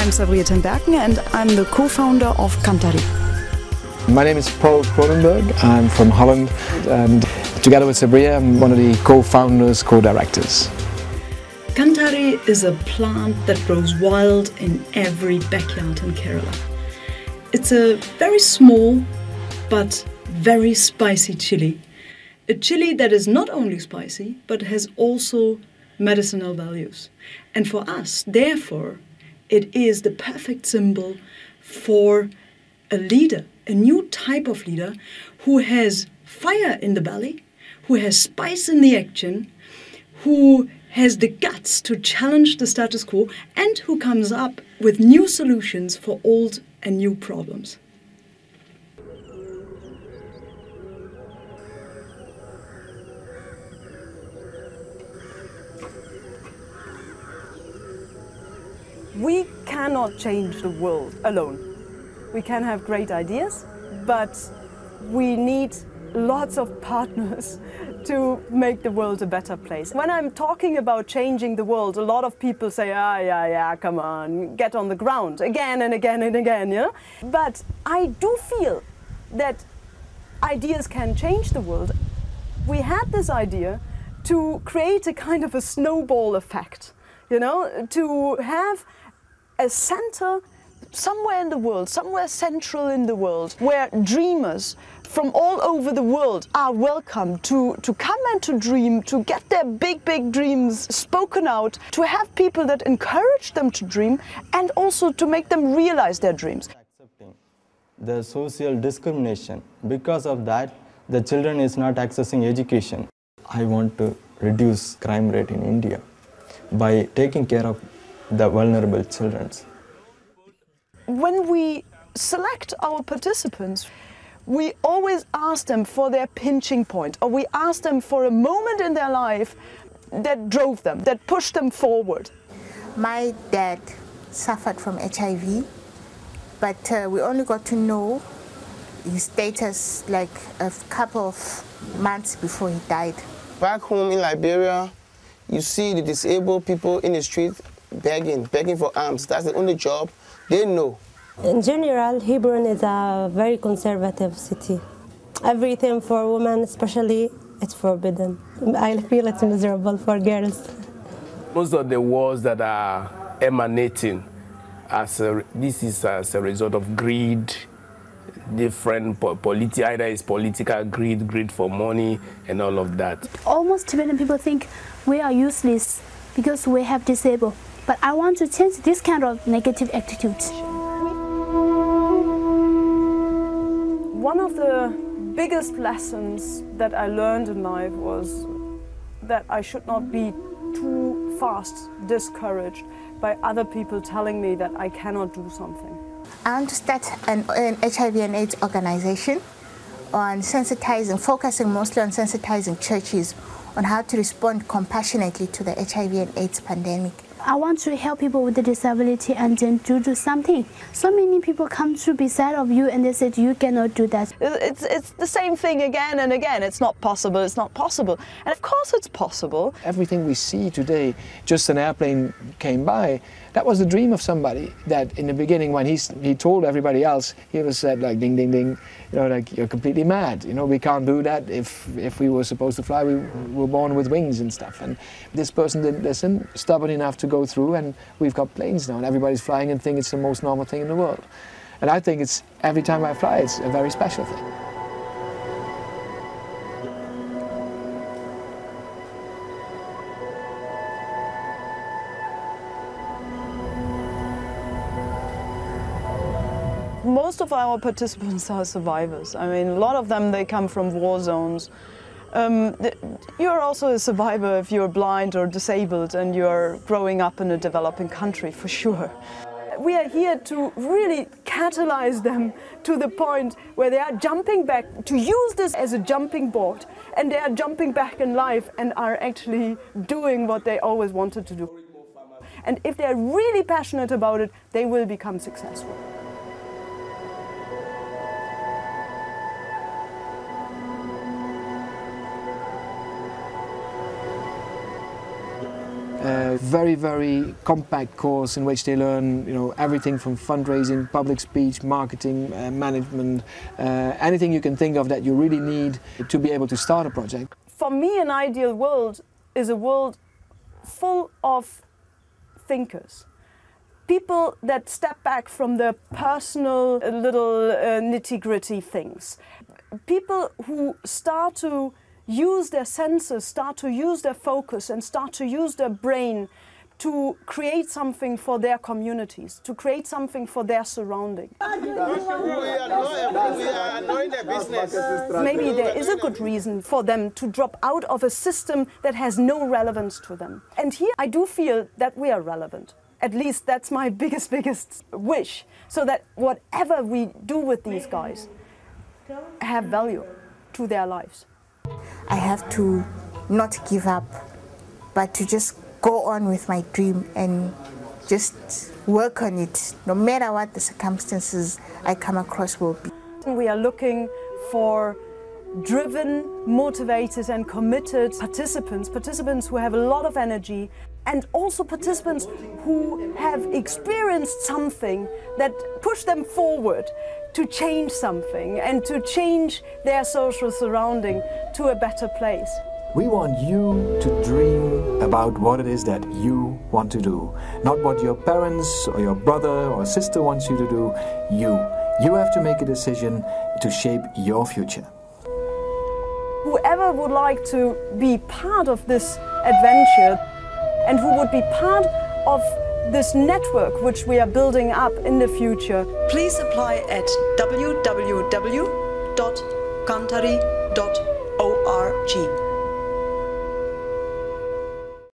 I'm Sabriye Tenberken and I'm the co-founder of Kanthari. My name is Paul Kronenberg. I'm from Holland, and together with Sabriye, I'm one of the co-founders, co-directors. Kanthari is a plant that grows wild in every backyard in Kerala. It's a very small but very spicy chili. A chili that is not only spicy but has also medicinal values. And for us, therefore, it is the perfect symbol for a leader, a new type of leader who has fire in the belly, who has spice in the action, who has the guts to challenge the status quo, and who comes up with new solutions for old and new problems. We cannot change the world alone. We can have great ideas, but we need lots of partners to make the world a better place. When I'm talking about changing the world, a lot of people say, yeah, come on, get on the ground again and again and again, yeah? But I do feel that ideas can change the world. We had this idea to create a kind of a snowball effect, you know, to have a center somewhere in the world, somewhere central in the world, where dreamers from all over the world are welcome to come and to dream, to get their big dreams spoken out, to have people that encourage them to dream, and also to make them realize their dreams. Accepting the social discrimination. Because of that, the children is not accessing education. I want to reduce crime rate in India by taking care of the vulnerable children. When we select our participants, we always ask them for their pinching point, or we ask them for a moment in their life that drove them, that pushed them forward. My dad suffered from HIV, but we only got to know his status like a couple of months before he died. Back home in Liberia, you see the disabled people in the street begging for alms. That's the only job they know. In general, Hebron is a very conservative city. Everything for women especially, it's forbidden. I feel it's miserable for girls. Most of the wars that are emanating, this is as a result of greed, different either it's political greed for money and all of that. Almost Tibetan people think we are useless because we have disabled. But I want to change this kind of negative attitude. One of the biggest lessons that I learned in life was that I should not be too fast discouraged by other people telling me that I cannot do something. I want to start an HIV and AIDS organization on sensitizing, focusing mostly on sensitizing churches on how to respond compassionately to the HIV and AIDS pandemic. I want to help people with the disability and then to do something. So many people come to beside of you and they said you cannot do that. It's the same thing again and again. It's not possible, it's not possible. And of course it's possible. Everything we see today, just an airplane came by, that was the dream of somebody that in the beginning when he told everybody else, he was said like ding ding ding, you know, like you're completely mad, you know, we can't do that. If we were supposed to fly, we were born with wings and stuff. And this person didn't listen, stubborn enough to go through, and we've got planes now and everybody's flying and think it's the most normal thing in the world. And I think it's, every time I fly, it's a very special thing. Most of our participants are survivors. I mean, a lot of them, they come from war zones. You're also a survivor if you're blind or disabled and you're growing up in a developing country, for sure. We are here to really catalyze them to the point where they are jumping back, to use this as a jumping board, and they are jumping back in life and are actually doing what they always wanted to do. And if they're really passionate about it, they will become successful. a very, very compact course in which they learn, everything from fundraising, public speech, marketing, management, anything you can think of that you really need to be able to start a project. For me, an ideal world is a world full of thinkers. People that step back from their personal little nitty-gritty things. People who start to use their senses, start to use their focus and start to use their brain to create something for their communities, to create something for their surrounding. Maybe there is a good reason for them to drop out of a system that has no relevance to them. And here I do feel that we are relevant. At least that's my biggest wish, so that whatever we do with these guys have value to their lives. I have to not give up, but to just go on with my dream and just work on it, no matter what the circumstances I come across will be. We are looking for driven, motivated and committed participants who have a lot of energy, and also participants who have experienced something that pushed them forward to change something and to change their social surrounding to a better place. We want you to dream about what it is that you want to do, not what your parents or your brother or sister wants you to do. You have to make a decision to shape your future. Whoever would like to be part of this adventure and who would be part of this network which we are building up in the future, please apply at www.kanthari.org.